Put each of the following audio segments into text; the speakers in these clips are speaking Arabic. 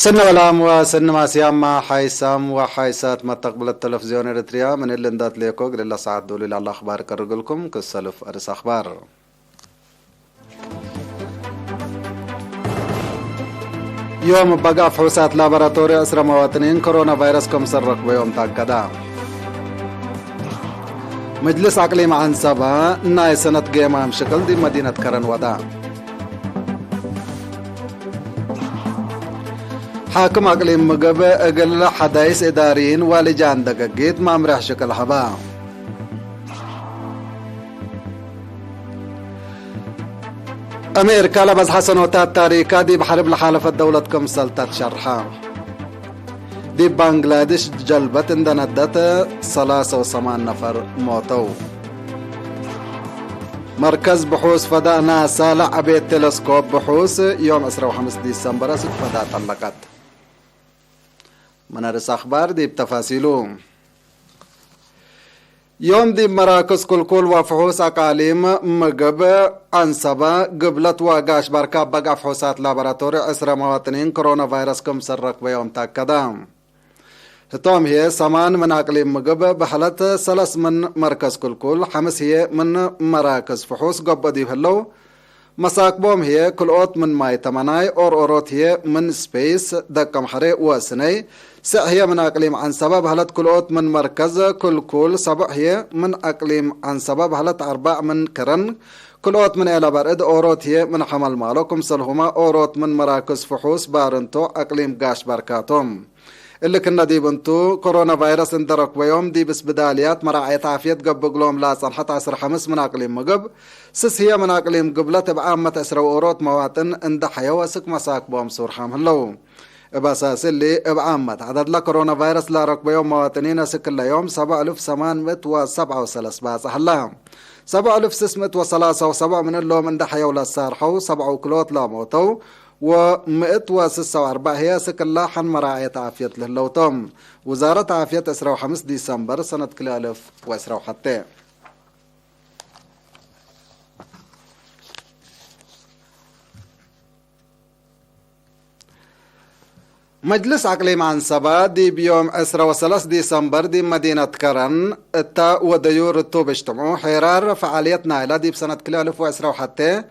سن ولام وسن ما سياما حيسام وحيسات ما تقبل التلفزيون الاريتريا من اللي اندات ليكو قل الله سعد دولي الله اخبار كرقلكم كالسلف ارس اخبار. يوم بقى فحوصات لابراتوري اسرى مواطنين كورونا فيروس كم سرق بيوم تاكدا. مجلس اقليم عن سبا ناي سنة قيمة مشكل دي مدينة كرن ودا. حاكم اقليم مقبة اقل حدايس اداريين والجان دقاقيت ما مرح شكل حبا. امريكا لبس حسنوتات تاريكا دي بحرب لحالفة دولة كمسلتات شرحا. دي بنغلاديش جلبت اندندت 83 نفر موتو. مركز بحوث فضاء ناسا لعبت تلسكوب بحوث يوم 15 ديسمبر فضاء طلقت. منارس اخبار دي بتفاصيلو. يوم دي مراكز كل وفحوص اقاليم مقب انصبا قبلت واقاش بركاب بقى فحوصات لابراتوري اسرى مواطنين كورونا فيروس كم سرق بيوم تاكدام. هتوم هي سمان من اقليم مقب بحلت 3 من مركز كل 5 هي من مراكز فحوص قب دي هلو مساكبوم هي كل اوت من ماي تمناي اوروت هي من سبيس دكم حريق واسني هي من اقليم عن سبب هلت كل اوت من مركز كل 7 هي من اقليم عن سبب هلت 4 من كرن كل اوت من الى برد اوروت هي من حمل مالكم سلهما اوروت من مراكز فحوص بارنتو اقليم قاش بركاتهم اللي كنا دي بنتو كورونا فيروس اندرك ويوم دي بس بداليات مراعية عافية قب قلوم لا صنحت 15 من اقليم مقب سس هي من اقليم قبلت بعامة اسرى اوروت مواطن اند حيواسك مساك بوم سورحام هلو باساس اللي بعامة عدد لا كورونا فيروس لا ركب يوم مواطنين سكل يوم 7837 باس هلا 7637 من اللوم اند حيولا سارحو 7 كلوت لا موتو و146 هي سكلا حن مراعية عافية لهلوتم وزارة عافية 15 ديسمبر سنة كل 1000 حتى مجلس اقليم عن سبا دي بيوم 13 ديسمبر دي مدينة كرن التا وديور التوب اجتمعوا حرار فعالية نايلة دي بسنة كل 1000 حتى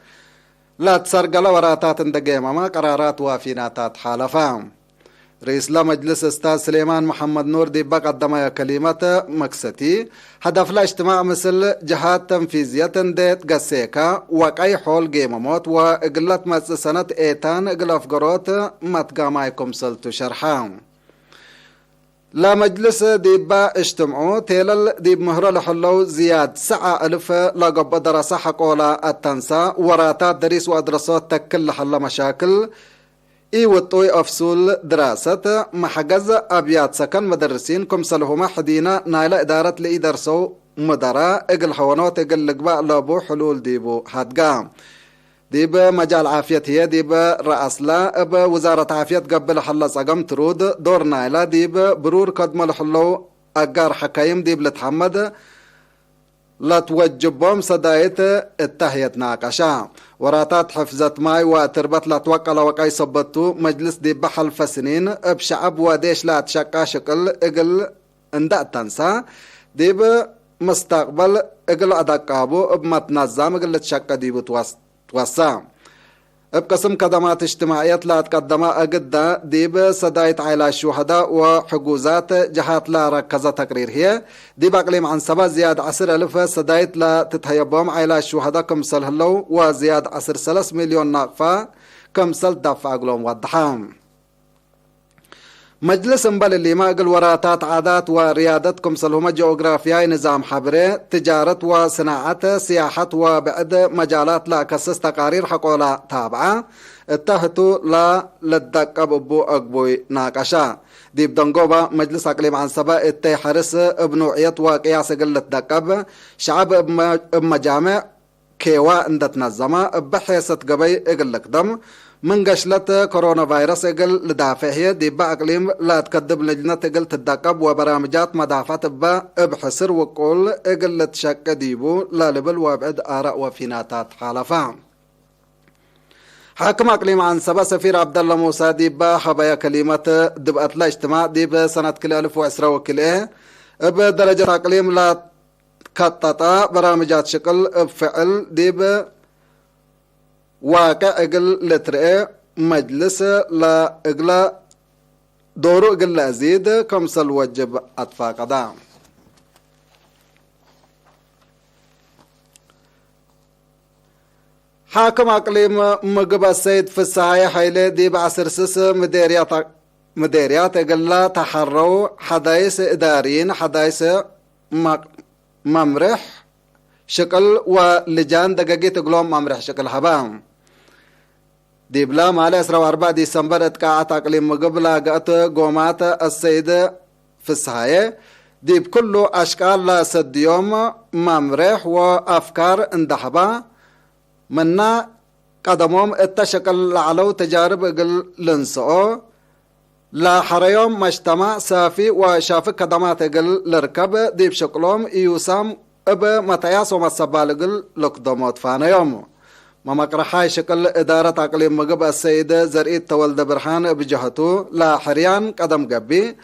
لا تسرقل وراتات اندقيمة ما قرارات وافيناتات حالفا. رئيس مجلس استاذ سليمان محمد نور دي بقدم كلمة مكستي هدف الاجتماع مثل جهات تنفيذية ديت قسيكا وقاي حول قيمموت وقلت سنة ايتان قلف قروت متقامايكم سلتو شرحان. لا مجلس ديبا اجتمعوا تيلل ديب مهر لحلو زياد 9,000 لقب دراسة حقولا التنسى وراتات دريس وادرسات تكل حل مشاكل اي وطوي افسول دراسة محجز ابيات سكن مدرسين كم سلهما حدينا نايلة ادارة لئي درسو مدراء اقل حوانوت اقل لقباء لابو حلول ديبو هاتقام ديب مجال عافية هي ديب رأس لا وزارة عافية قبل حل صقم ترود دور نايلة ديب برور قدم الحلو أقار حكايم ديب لتحمد لا توجبهم صدايت التهية ناقشا وراتات حفظت ماي وتربت لا توقع وقاي صبتو مجلس ديب حلف سنين بشعب وديش لا تشكا شكل اقل اندأ تنسى ديب مستقبل اقل ادقابو بمتنظم اقل تشكا ديب توسع بقسم خدمات اجتماعية لا تقدم أقدا ديب صداية عائلة الشهداء وحجوزات جهات لا ركزة تقرير هي ديب أقليم عن سبا زياد 10,000 صداية لا تتهيبهم عائلة الشهداء كمسل هلو وزياد 3 مليون ناقفة كمسل دفع أقلوم وضحام. مجلس مبل اللي ما قل وراتات عادات وريادتكم سلهما جغرافياي نظام حبري تجارة وصناعة سياحة وبعد مجالات لا كسس تقارير حقولا تابعة اتهتوا لا لدقب ابو اقبوي ناقشا ديب دنقوبة مجلس اقليم عن سبا اتي حرس بنوعية وقياس قلة دقب شعب بمجامع كيوا اندت نظمة بحيثة قبي اقلك دم من قشلة كورونا فيروس اقل لدافعية ديبا اقليم لا تكدب لجنة اقل تدقب وبرامجات مدافعة با ابحسر وقول اقل تشك ديبو لا لبل وابعد آراء وفيناتات حالفا. حاكم اقليم عن سبا سفير عبد الله موسى ديبا خبايا كلمه دبقت لا اجتماع ديب سنه كل 1010 وكله بدرجه اقليم لا كتطا برامجات شكل بفعل ديب واقع اقل لترئ مجلس لا اقلا دورو اقل ازيد كمسل وجب اطفاق دام حاكم اقليم مقب السيد في الساعة حيلة دي بعصر سس مديريات اقلا تحروا حدايس اداريين حدايس ممرح شكل ولجان دقاقيت اقلوم ممرح شكل حبام دي بلا مالي 4 ديسمبر اتقاعت اقليم مقب لاقات قومات السيد في الساعة دي بكل اشكال لا سد يوم ممرح وافكار اندحبا منا قدمهم التشكل لعلو تجارب اقل لنسو لا حريوم مجتمع سافي وشافك قدمات اقل لركب دي بشكلهم يوسام اب متياس ومصبال اقل لقدمات فانا يوم ما مقرحاي شكل ادارة اقليم مقب السيدة زرئيت تولد برحان بجهته لا حريان قدم قبي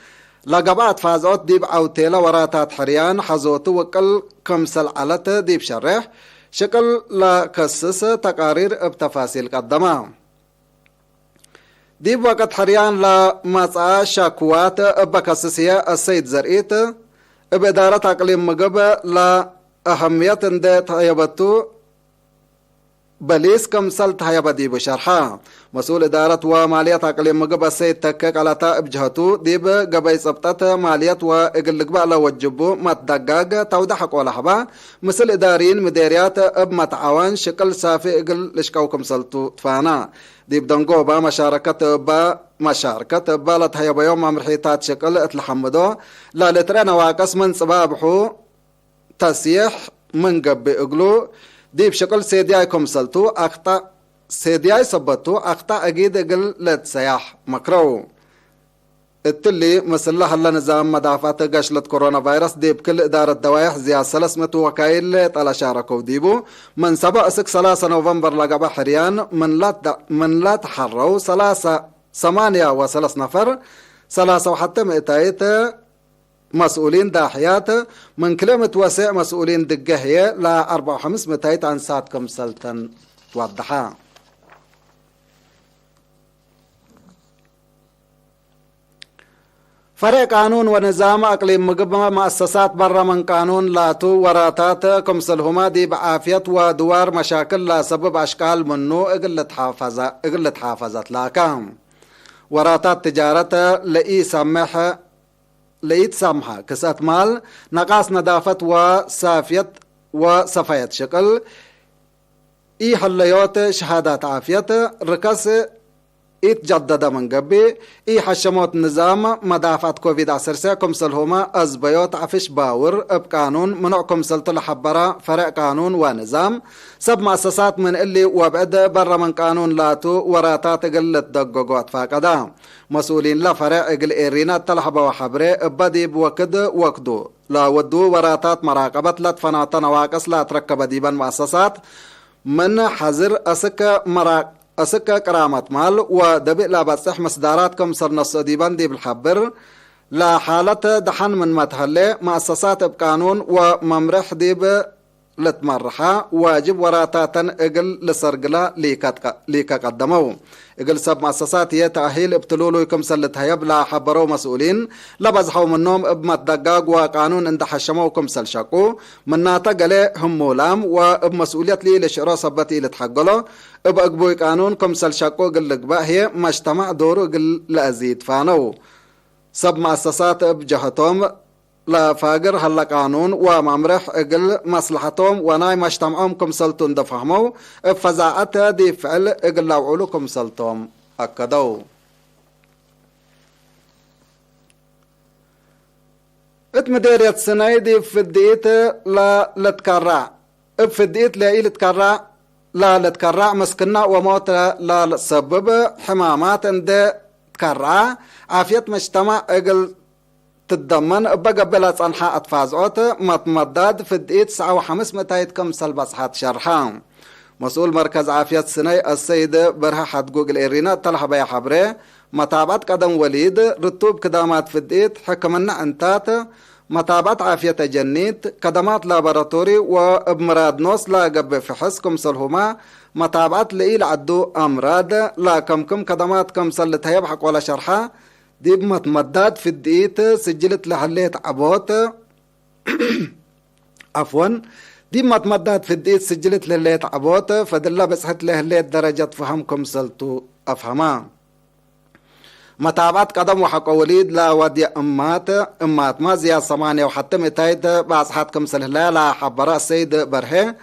لا قبات فازوت ديب عوتيلا وراتات حريان حزوتو وقل كمسل علت ديب شرح شكل لا كسس تقارير بتفاصيل قدمه ديب وقت حريان لا مسعى شاكوات بكسسية السيد زرئيت بإدارة اقليم مقب لا أهمية اند تهيبتو بليس كمسل تهيبدي بشرحا مسؤول إدارة ومالية اقليم مقب السيد تكك على تائب جهتو ديب قبي سبتت مالية وإقلق بألا وجبو متدقاق توضحك ولحبا مثل إداريين مديريات اب متعاون شكل سافي إقل لشكو كمسلتو تفانا ديب دنقو با مشاركة با لتهيب يوم مرحيطات شكل اتلحمدو لا لترين واقس من صبابحو تسيح من قبي إقلو ديب شكل سيدياي كمسلتو أخطأ سيدياي سبتو أخطأ أجيد أقل لتسياح مكرو التلي مسلا هلا نظام مدافعات قشلة كورونا فيروس ديب كل إدارة دوايح زي 300 وكايل طلع شاركوا ديبو من سبق 3 نوفمبر لقبا حريان من لا تحروا 3 نفر 3 وحتى 200 مسؤولين داحيات من كلمة وسع مسؤولين دقهية لا 4 عن ساعتكم سلطن توضحا فرق قانون ونظام اقليم مقب مؤسسات برا من قانون لاتو وراتات كمسلهما دي بعافية ودوار مشاكل لا سبب اشكال منو اقلت حافظت لاكام وراتات تجارة لئيت سامحة كسات مال نقاص نظافة وصافية وصفاية شكل اي حليوت شهادات عافية ركس اتجدد من قبي اي حشموت نظام مدافعة كوفيد 19 كمسلهما ازبيوت عفش باور بقانون منع كمسلت لحبرا فرق قانون ونظام سب مؤسسات من اللي وبعد برا من قانون لاتو وراتات قلت دقوقات فاقدا مسؤولين لا فرق اقل ايرينات تلحبا وحبري بدي بوكد وكدو لا ودو وراتات مراقبة لا تفناتا نواقص لا تركب ديبا مؤسسات من حذر أسكا كرامات مال ودبئ لا بصح مصدارات كمسر نص ديبان دي بالحبر لا حالة دحن من متهلي مؤسسات بقانون وممرح ديب لتمرحا واجب وراتاتا اقل لسرقلا ليكا قدمو اقل سب مؤسسات هي تأهيل ابتلولو يكمسل لتهيب لا حبرو مسؤولين لبزحو منهم ابمت دقاق وقانون اند حشمو كمسل شاقو مناتا قلي هم مولام واب مسؤوليات لي لشعرو صبتي لتحقلو اب اقبوي قانون كمسل شاقو قل لقبا هي مجتمع دورو قل لأزيد فانو سب مؤسسات اب جهتهم لا فاقر هلا قانون وممرح اقل مصلحتهم وناي مجتمعهم كمسلتون دفهمو فزاعتها دي فعل اقل لوعولو كمسلتهم اكدو اتمديرية سنة دي فديت لا لتكرع فديت لا لتكرع لا لتكرع مسكنا وموت لا سبب حمامات اند تكرع عافية مجتمع اقل تتضمن بقبلة صنحاء أطفازعوت متمدد في الدقيقة 9:05 كمسل بصحات شرحان مسؤول مركز عافية سناي السيد برها حد جوجل إيرينا طلع بيا حبره متابعة قدم وليد رتوب كدامات في الديت حكمنا انتات متابعة عافية جنيت كدمات لابراتوري وبمراد نوس لا قب في حسكم سلهما متابعة لإيل عدو أمراض لا كم كدمات كم سلتها يبحق ولا شرحة دي بمتمدد في الديت سجلت لحليت عبوت عفوا دي متمدد في الديت سجلت لليت عبوت فدلا بسحت له الليت درجة فهمكم سلتو أفهما متابعة قدم وحق وليد لا ودي أمات ما زياد 8 وحتى متايد بأصحاتكم سلهلا لا حبراء السيد برهي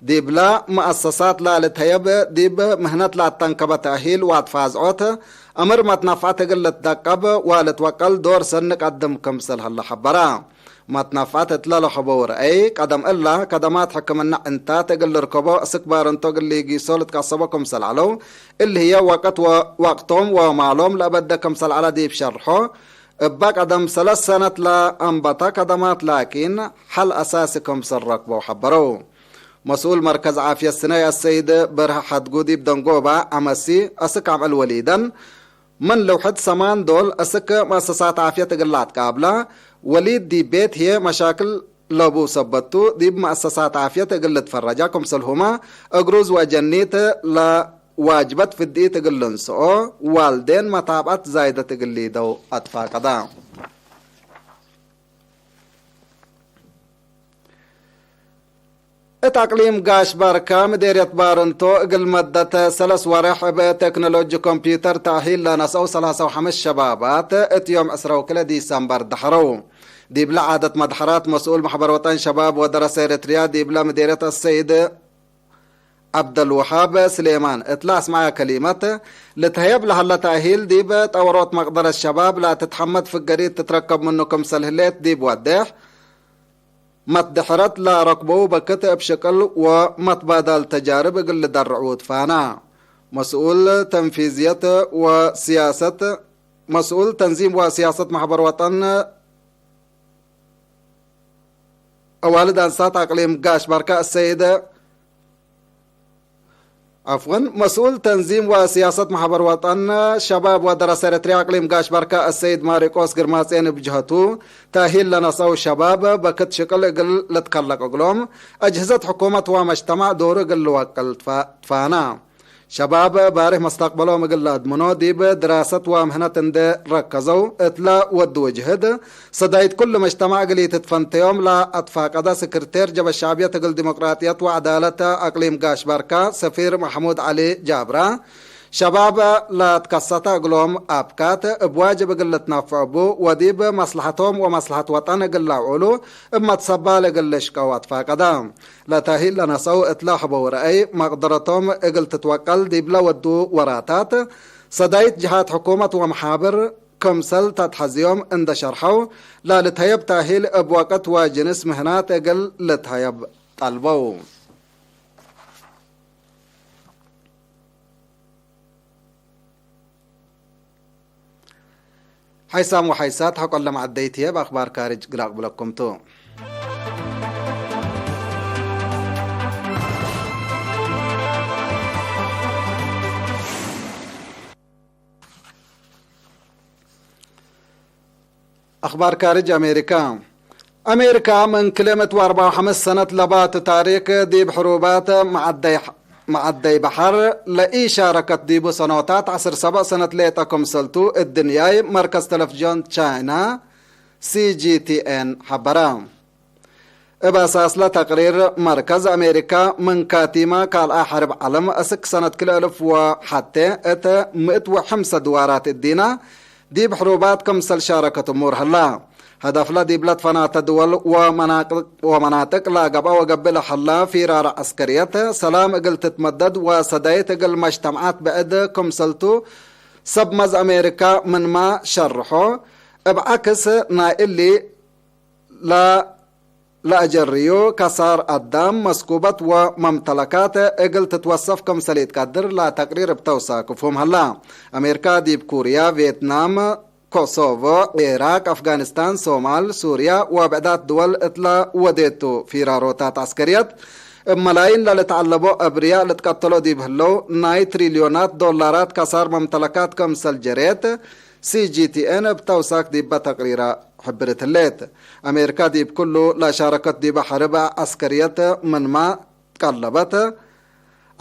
ديب لا مؤسسات لا لتهيب ديب مهنة لا تنكب تأهيل واتفازعوت أمر ما تنفعت قلة دقب والتوكل دور سنك قدم كم سلهلا حبراء ما تنفعت تلا حبور أي قدم إلا قدمات حكمنا انتا تقل ركبو اسكبار انتو قل لي سولت كاسبكم سلعلو اللي هي وقتهم ومعلوم لابدكم سلعلا دي بشرحو باك قدم 3 سنة لا انبتا قدمات لكن حل اساسكم سرقبو حبرو مسؤول مركز عافية السناية السيد برها حد قودي بدنقوبة عمسي اسك عمل وليدا من لو حد سمان دول اسك مؤسسات عافية تقلات قابلة وليد دي بيت هي مشاكل لابو سبتو دي بمؤسسات عافية تقل تفرجاكم سلهما اقروز وجنيت لا واجبت في الدي تقل نسو والدين متابعت زايدة تقل دو اتفاقدا تقليم قاش باركا مديرية بارنتو اقل مدة 3 ورح بتكنولوجي كمبيوتر تأهيل لنسو 3 شبابات اتيوم اسرو كلا ديسمبر دحرو دي بلا عادة مدحرات مسؤول محبر وطن شباب ودراسة اريتريا دي بلا مديرية السيد عبد الوهاب سليمان اطلع اسمعها كلمات لتهيب لهلا تأهيل دي بتورط مقدر الشباب لا تتحمد في القريد تتركب منكم سلهلات دي بودح متدحرت لا ركبو بكت بشكل ومتبادل تجارب قل درعود فانا مسؤول تنفيذية وسياسة مسؤول تنظيم وسياسة محبر وطن والد أنسات أقليم قاش بركة السيد عفوا مسؤول تنظيم وسياسة محبر وطن شباب ودراسة اريتريا أقليم قاش بركة السيد ماريكوس قرماسين بجهته تأهيل لنصو شباب بكت شكل قل لتكلق أقلوم أجهزة حكومة ومجتمع دور قل وقل تفانا شباب باره مستقبلهم قل أدمنو ديب دراسة ومهنة اند ركزو اتلا ودو جهد صدايت كل مجتمع قلي تتفنتيوم لا اتفاق دا سكرتير جب الشعبية تقل ديمقراطية وعدالة اقليم قاش باركا سفير محمود علي جابرا شباب لا تكسطا قلوم أبكات بواجب قل تنفعبو وديب مصلحتهم ومصلحة وطن قل عولو اما تصبال قل شكوات فاقدام لا تاهيل لنسو اطلاح بورأي مقدرتهم قل تتوكل ديب لا ودو وراتات صدايت جهات حكومة ومحابر كمسل تتحزيوم اند شرحو لا لتهيب تاهيل بوقت وجنس مهنات قل لتهيب طلبو حيسام وحيسات حق الله معديتيه بأخبار كارج قراق بلكم تو أخبار كارج أمريكا من كلمة 54 سنة لبات تاريخ دي بحروبات معدي بحر لأي شاركت ديبو سنوات 17 سنة ليتكم سلتو الدنياي مركز تلفزيون تشاينا CGTN حبرام بأساس لتقرير مركز أمريكا من كاتيما قال أحرب علم أسك سنة كل ألف وحتى أتا 105 دوارات الدينا دي بحروبات كمسل شاركت أمور هلا هدف لا دي بلاد فنات دول ومناطق لا قبا وقبل حلا في رارع عسكرية سلام اقل تتمدد وسدايت اقل مجتمعات بعد كمسلتو سبمز أمريكا من ما شرحو بعكس اللي لا أجريو كسار الدم مسكوبات وممتلكات اقل تتوصف كمسليت قدر لا تقرير بتوساكفهم هلا أمريكا دي بكوريا فيتنام كوسوفو العراق أفغانستان صومال سوريا وبعدات دول اطلا وديتو في راروتات عسكريات ملايين لتعلبوا أبرياء لتقتلوا دي بهلو ناي تريليونات دولارات كسار ممتلكات كمسل جريت CGTN بتوساك دي بتقريرا حبرت الليت أمريكا دي بكله لا شاركت دي بحرب عسكرية من ما تقلبت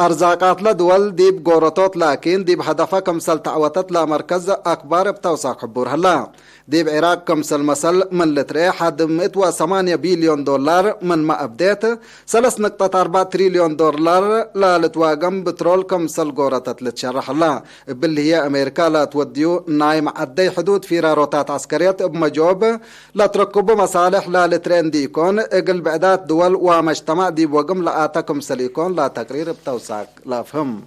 أرزاقات لدول دي بقورتوت لكن دي بهدفها كمسل تعوتت لمركز أكبر بتوساك حبور هلا دي بعراق كمسل مسل من لتري حد 108 بليون دولار من ما أبديت 3.4 تريليون دولار لتواقم بترول كمسل قورتت لتشرح الله باللي هي أمريكا لا توديو نايم عدي حدود في راروتات عسكرية بمجوب لا تركبوا مصالح لا لترين دي يكون اقل بعدات دول ومجتمع دي بوقم لا آتا كمسل يكون لا تقرير بتوساك لا فهم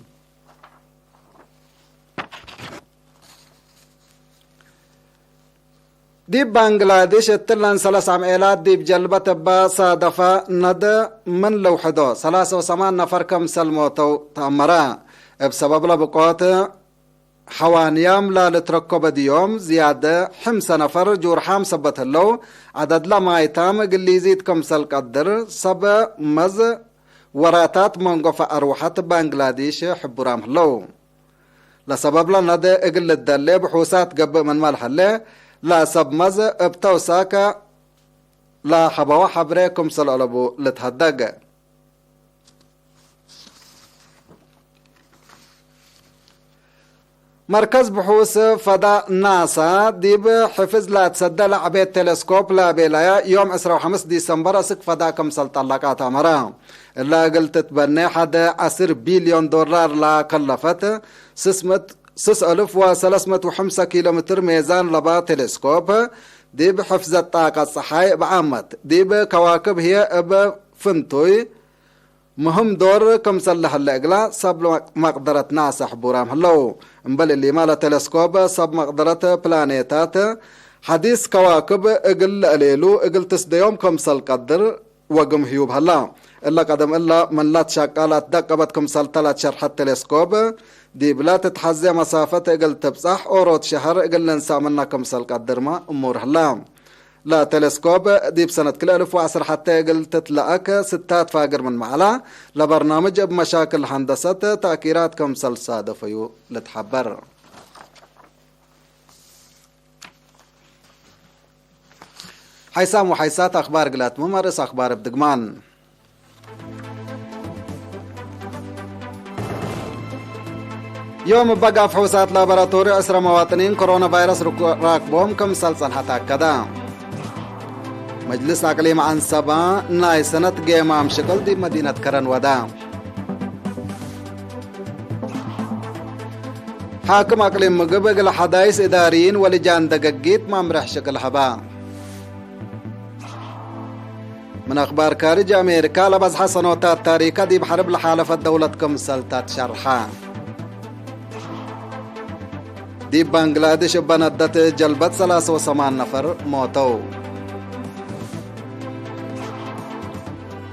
دي بنغلاديش التلان 3 عميلات دي بجلبة با صادفة ند من لوحدو 3 نفر كمسل موتو تأمرا بسبب لبقوات حوانيام لا لتركب ديوم زيادة 5 نفر جورحام سبت اللو عدد لما يتام قل يزيد كمسل قدر سب مز وراتات منقف أروحة بنغلاديش حبورام اللو لسبب لند اقل الدلي بحوسات قب من مالحلي لا سب مز ابتوساكا لا حبوا حبريكم سلالبو لتهدق مركز بحوث فضاء ناسا ديب حفظ لا تصدى لعبة تلسكوب لا بلايا يوم 15 ديسمبر اسك فضاء كمسل طلقات امرا الا قلت تبني حد 10 بليون دولار لا كلفت 6305 كيلومتر ميزان لبا تلسكوب دي بحفظ الطاقة الصحية بعامت دي بكواكب هي اب فنتوي مهم دور كم صلح اللقلا سب مقدرة ناسا حبورام هلو مبل اللي مالا تلسكوب سب مقدرة بلانيتات حديث كواكب اقل قليلو اقل تسديوم كم صل قدر وقم هيوب هلا إلا قدم إلا من لا تشاقالات دقبت كم صل 3 شرحة تلسكوب دي بلا تتحزي مسافة اقل تبصح اوروت شهر اقل ننسى منا كم صل قدر ما امور هلا لا تلسكوب دي بسنة كل 1010 حتى قلت تتلقى 6 فاقر من معلا لبرنامج بمشاكل هندسة تأكيرات كمسل صادفيو لتحبر حيسام وحيسات أخبار قلات ممارس أخبار بدقمان يوم بقى فحوصات لابراتوري أسرى مواطنين كورونا فيروس راكبهم كمسل صنحة كدا مجلس اقليم عن سبا ناي سنة قيمام شكل دي مدينة كرن ودا حاكم اقليم مقبق لحدايس اداريين ولجان دقاقيت مامرح شكل حبا من اخبار خارج امريكا لبزحة سنوات تاريخة دي بحرب لحالفة دولة كمسلتات شرحان دي بنغلاديش بندت جلبت 83 نفر موتو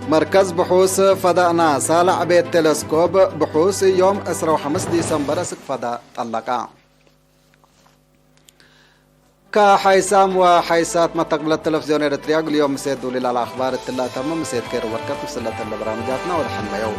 مركز بحوث فضاء ناسا لعبة تلسكوب بحوث يوم 15 ديسمبر اسك فضاء طلقا كحيسام وحيسات ما تقبل التلفزيون الرياضي اليوم مسيد دولي على اخبار التلا تمام مسيد كير وركب سلة البرامجاتنا ودحن يوم